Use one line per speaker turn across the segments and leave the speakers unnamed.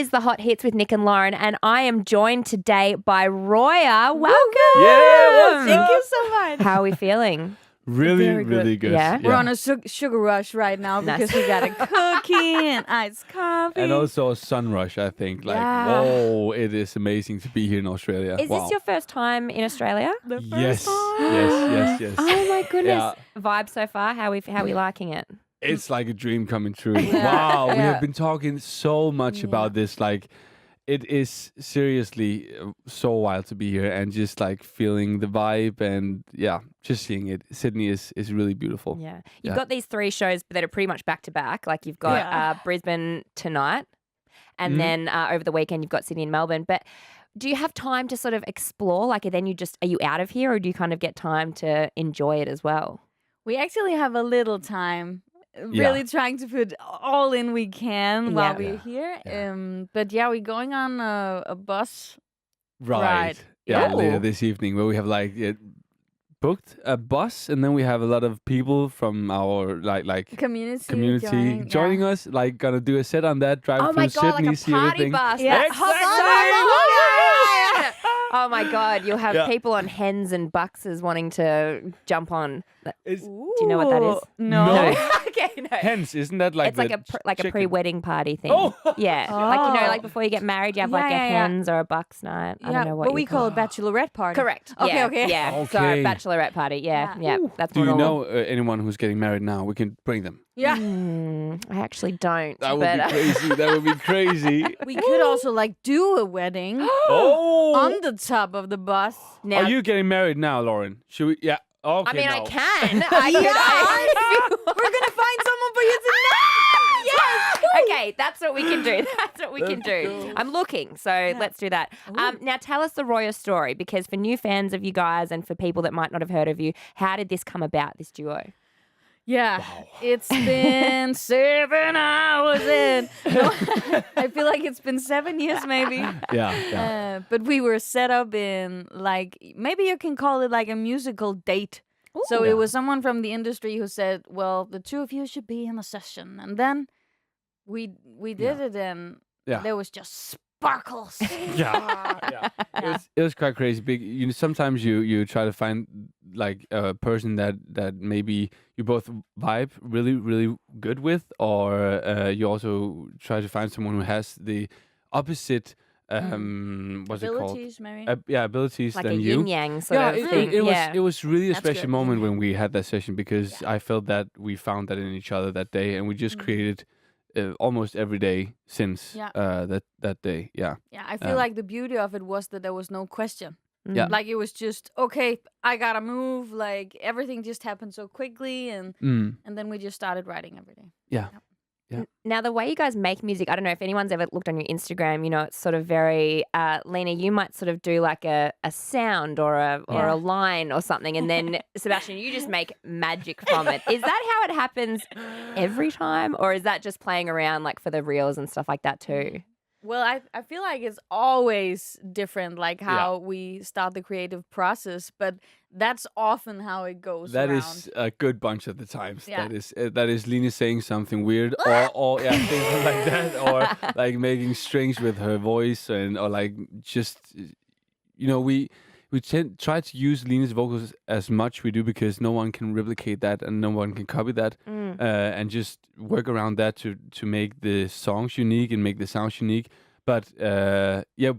is The Hot Hits with Nick and Lauren, and I am joined today by Roya. Welcome.
Yeah,
Thank you so much.
How are we feeling?
Really good.
Yeah.
We're on a sugar rush right now because we got a cookie and iced coffee.
And also a sun rush, I think. Like,
Yeah.
whoa, it is amazing to be here in Australia.
Is this your first time in Australia?
the first
Yes,
time.
yes.
Oh my goodness.
Yeah.
Vibe so far? How are we liking it?
It's like a dream coming true.
Yeah.
Wow, we
Yeah.
have been talking so much about this. Like, it is seriously so wild to be here and just like feeling the vibe and just seeing it. Sydney is really beautiful.
Yeah. You've got these 3 shows that are pretty much back to back. Like you've got Brisbane tonight and then over the weekend you've got Sydney and Melbourne. But do you have time to sort of explore? Like then are you out of here or do you kind of get time to enjoy it as well?
We actually have a little time. Really trying to put all in we can while we're here.
Yeah.
But we're going on a bus
Right.
ride.
Yeah,
Ooh.
later this evening where we have like booked a bus and then we have a lot of people from our like
community
joining us, like gonna do a set on that, drive
Oh
through
my God,
Sydney,
like a
see
party
everything.
bus.
Yeah.
That's Oh my God, you'll have people on hens and buxes wanting to jump on. Do you know what that is?
No.
Okay, no.
Hence, isn't that like
It's like a
chicken?
pre-wedding party thing.
Oh.
Yeah. Like before you get married, you have like a hens or a bucks night. I don't know what
but
you
we call it bachorette party.
Correct.
Okay,
yeah.
okay.
Yeah. So
Okay.
bachelorette party. Yeah. That's
Do
what
you
all-
know anyone who's getting married now? We can bring them.
Yeah.
I actually don't.
That would
but,
be crazy. That would be crazy.
We could also like do a wedding
Oh,
on the top of the bus.
now,
are you getting married now, Lauren? Should we? Yeah. Okay.
I mean, I
no.
can.
We're gonna find someone for you tonight.
Yes. Okay, that's what we can do. That's what we can do. I'm looking, so let's do that. Now, tell us the ROYA story, because for new fans of you guys and for people that might not have heard of you, how did this come about, this duo?
Yeah, it's been 7 hours in. No, I feel like it's been 7 years maybe.
Yeah.
But we were set up in like, maybe you can call it like a musical date. So it was someone from the industry who said, well, the two of you should be in a session. And then we did it and there was just sparkles.
It was quite crazy. Sometimes you try to find like a person that maybe you both vibe really good with, or you also try to find someone who has the opposite what's
Abilities, maybe.
it called? Abilities
Like
than
a
you.
yin-yang sort of thing.
It was really a
That's
special
good.
moment when we had that session, because I felt that we found that in each other that day, and we just created almost every day since that day. Yeah.
Yeah, I feel like the beauty of it was that there was no question.
Yeah.
Like it was just, okay, I gotta move. Like everything just happened so quickly, and then we just started writing every day.
Yeah.
Now, the way you guys make music, I don't know if anyone's ever looked on your Instagram, you know, it's sort of very, Lena, you might sort of do like a sound or a line or something, and then Sebastian, you just make magic from it. Is that how it happens every time, or is that just playing around like for the reels and stuff like that too?
Well, I feel like it's always different, like how we start the creative process, but that's often how it goes.
That
around.
is a good bunch of the times.
Yeah.
That is Lena saying something weird, or things like that, or like making strings with her voice, or like just we try to use Lena's vocals as much we do, because no one can replicate that and no one can copy that, and just work around that to make the songs unique and make the sounds unique. But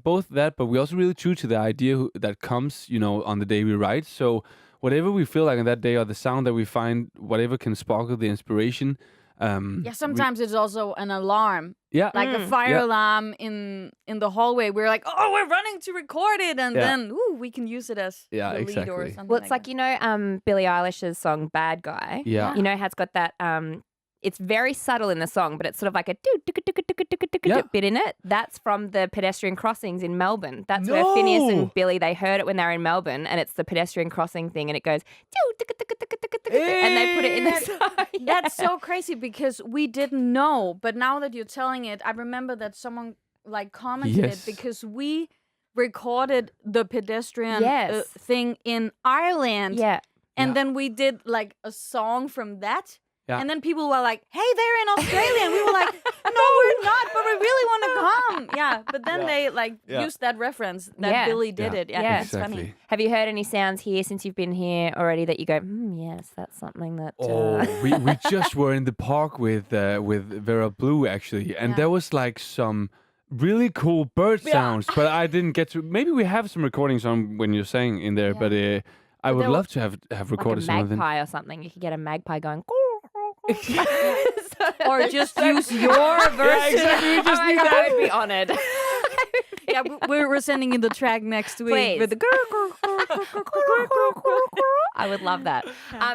both that, but we're also really true to the idea that comes, on the day we write. So whatever we feel like on that day, or the sound that we find, whatever can sparkle the inspiration.
Sometimes it's also an alarm.
Yeah.
Like a fire alarm in the hallway. We're like, oh, we're running to record it, and then we can use it as the lead or something.
Well, it's like you know, Billie Eilish's song "Bad Guy."
Yeah.
You know, has got that. It's very subtle in the song, but it's sort of like a bit in it. That's from the pedestrian crossings in Melbourne. That's where Phineas and Billy, they heard it when they were in Melbourne, and it's the pedestrian crossing thing, and it goes and they put it in the song.
That's so crazy, because we didn't know, but now that you're telling it, I remember that someone like commented it, because we recorded the pedestrian thing in Ireland.
Yeah.
And then we did like a song from that.
Yeah.
And then people were like, hey, they're in Australia. And we were like, no, we're not, but we really want to come. but then they like used that reference that Billy did it. Yeah, it's funny.
Have you heard any sounds here since you've been here already that you go, yes, that's something that...
we just were in the park with Vera Blue, actually, and there was like some really cool bird sounds, but I didn't get to... Maybe we have some recordings on when you're saying in there, but I would love to have recorded some of them.
Like a magpie or something. You could get a magpie going...
Or just use your version.
Exactly. We just need
God,
that.
I would be honoured.
We're sending in the track next week.
Please.
With the
I would love that.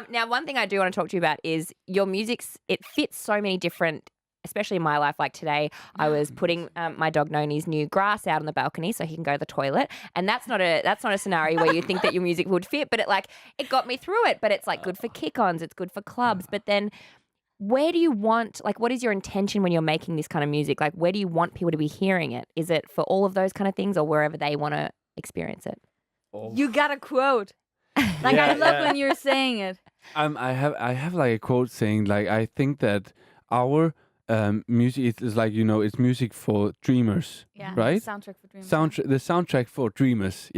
Now, one thing I do want to talk to you about is your music. It fits so many different, especially in my life. Like today, I was putting my dog Noni's new grass out on the balcony so he can go to the toilet, and that's not a scenario where you think that your music would fit, but it got me through it. But it's like good for kick-ons, it's good for clubs. But then, where do you want, like, what is your intention when you're making this kind of music? Like, where do you want people to be hearing it? Is it for all of those kind of things, or wherever they want to experience it?
You got a quote. Like I love when you're saying it.
I have like a quote saying, like, I think that our music is like, it's music for dreamers, right?
Soundtrack for dreamers.
The soundtrack for dreamers,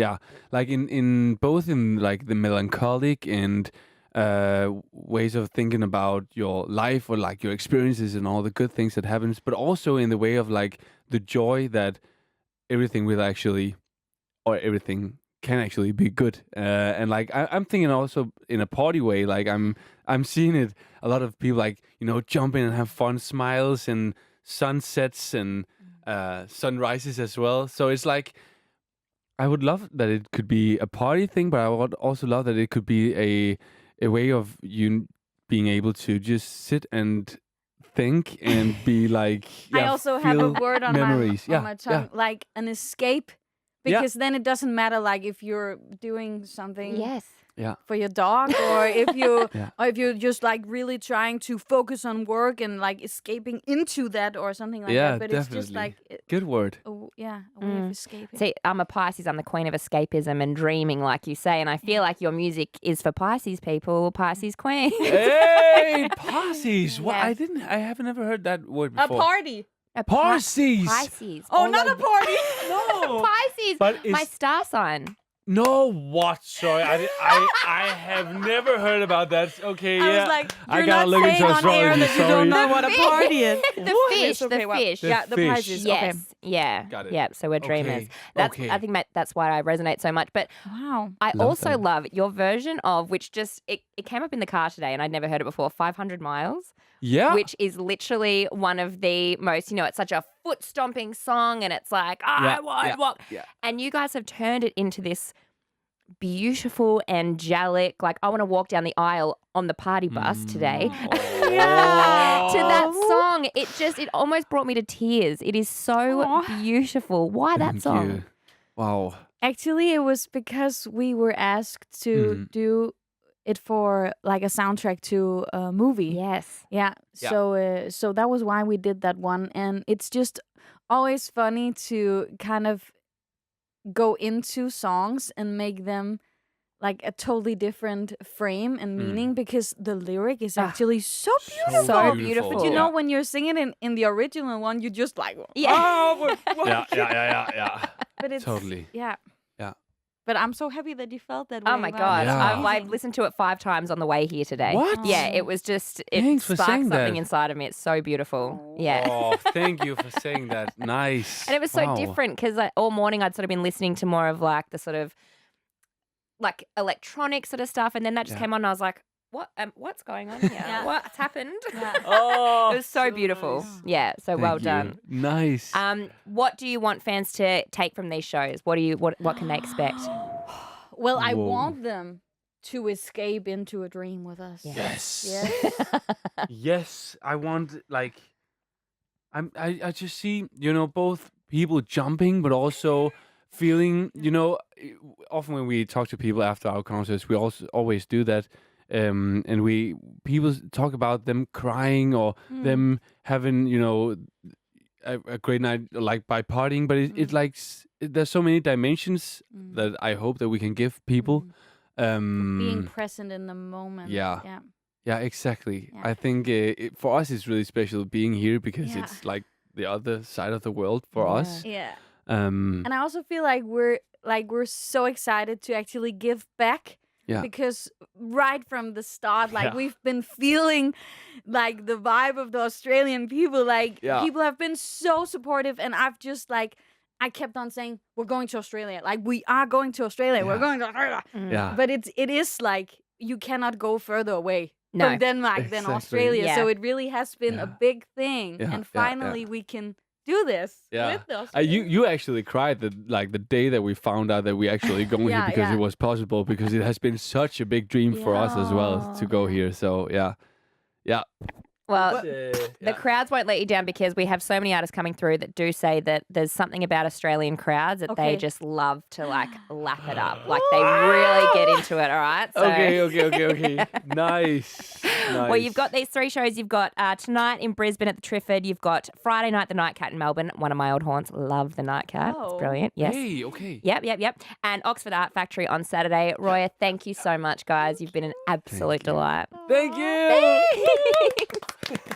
like in both in like the melancholic and ways of thinking about your life or like your experiences and all the good things that happens, but also in the way of like the joy that everything can actually be good. And like I'm thinking also in a party way, like I'm seeing it a lot of people like jump in and have fun, smiles and sunsets and sunrises as well. So it's like I would love that it could be a party thing, but I would also love that it could be a way of you being able to just sit and think and be like.
I also have a word on
memories.
my tongue, like an escape. Because then it doesn't matter, like if you're doing something for your dog, or if you're just like really trying to focus on work and like escaping into that or something like that. But
definitely.
It's just like
good word.
A way of escaping.
See, I'm a Pisces. I'm the queen of escapism and dreaming, like you say. And I feel like your music is for Pisces people, Pisces queen.
Hey, Pisces! What? I haven't ever heard that word before.
A party.
Pisces.
Pisces.
Oh, not a party.
No.
Pisces.
But
my star sign.
No, what? Sorry, I have never heard about that. Okay,
I was like,
I
you're
gotta
not
look
saying
into
on air
astrology.
that you don't know what a party is.
The fish.
Okay,
the fish.
Yeah, the
fish.
Pisces.
Yes.
Okay.
Yeah.
Got it.
Yeah. So we're dreamers.
Okay.
I think that's why I resonate so much. But
Wow.
I
Love
also
that.
love your version of which just it came up in the car today and I'd never heard it before. 500 miles.
Yeah.
Which is literally one of the most, it's such a foot stomping song and it's like, I won't walk.
Yeah.
And you guys have turned it into this beautiful, angelic, like I want to walk down the aisle on the party bus today. To that song. It almost brought me to tears. It is so beautiful. Why that
Thank
song?
you. Wow.
Actually, it was because we were asked to do it for like a soundtrack to a movie.
Yes.
Yeah. So that was why we did that one, and it's just always funny to kind of go into songs and make them like a totally different frame and meaning because the lyric is actually so beautiful.
So beautiful.
But when you're singing in the original one, you just like
Yeah.
But it's
Totally.
Yeah.
Yeah.
But I'm so happy that you felt that way.
Oh my
about
God.
it.
Yeah.
I've listened to it 5 times on the way here today.
What?
Yeah, it was just, it
Thanks for
sparked
saying
something
that.
inside of me. It's so beautiful. Yeah.
Oh, thank you for saying that. Nice.
And it was so
Wow.
different because all morning I'd sort of been listening to more of like the sort of like electronic sort of stuff. And then that just came on and I was like, what's going on here?
Yeah.
What's happened?
Oh,
It was so beautiful.
nice.
Yeah, so well
Thank
done.
you. Nice.
What do you want fans to take from these shows? What can they expect?
Well, I
Whoa.
want them to escape into a dream with us.
Yes.
Yes.
Yes, I want like I just see, both people jumping but also feeling, often when we talk to people after our concerts, we also always do that. And people talk about them crying or them having, a great night like by partying, but it like there's so many dimensions that I hope that we can give people.
Being present in the moment.
Yeah.
Yeah.
Yeah, exactly.
Yeah.
I think for us it's really special being here because
Yeah.
it's like the other side of the world for us.
Yeah.
Um,
And I also feel like we're so excited to actually give back.
Yeah.
Because right from the start, like
Yeah.
we've been feeling like the vibe of the Australian people. Like
Yeah.
people have been so supportive, and I've just like I kept on saying we're going to Australia. Like we are going to Australia. We're
Yeah.
going to Australia.
Yeah.
But it is like you cannot go further away
No.
from Denmark than
Exactly.
Australia.
Yeah.
So it really has been a
Yeah.
big thing,
Yeah,
and
yeah,
finally we can do this
Yeah.
with the Australians.
You actually cried the day that we found out that we actually going here
Yeah,
because
yeah.
it was possible, because it has been such a big dream for us as well to go here. So yeah.
Well,
But,
the crowds won't let you down because we have so many artists coming through that do say that there's something about Australian crowds that they
Okay.
just love to like lap it up. Like they really get into it, all right? So,
Okay. Nice.
Well, you've got these 3 shows. You've got tonight in Brisbane at the Triffid. You've got Friday night, the Nightcat in Melbourne. One of my old haunts. Love the Nightcat. It's
Oh.
brilliant. Yes.
Hey, okay.
Yep. And Oxford Art Factory on Saturday. Roya, thank you so much, guys. You've been an absolute delight.
Thank you.
Thanks.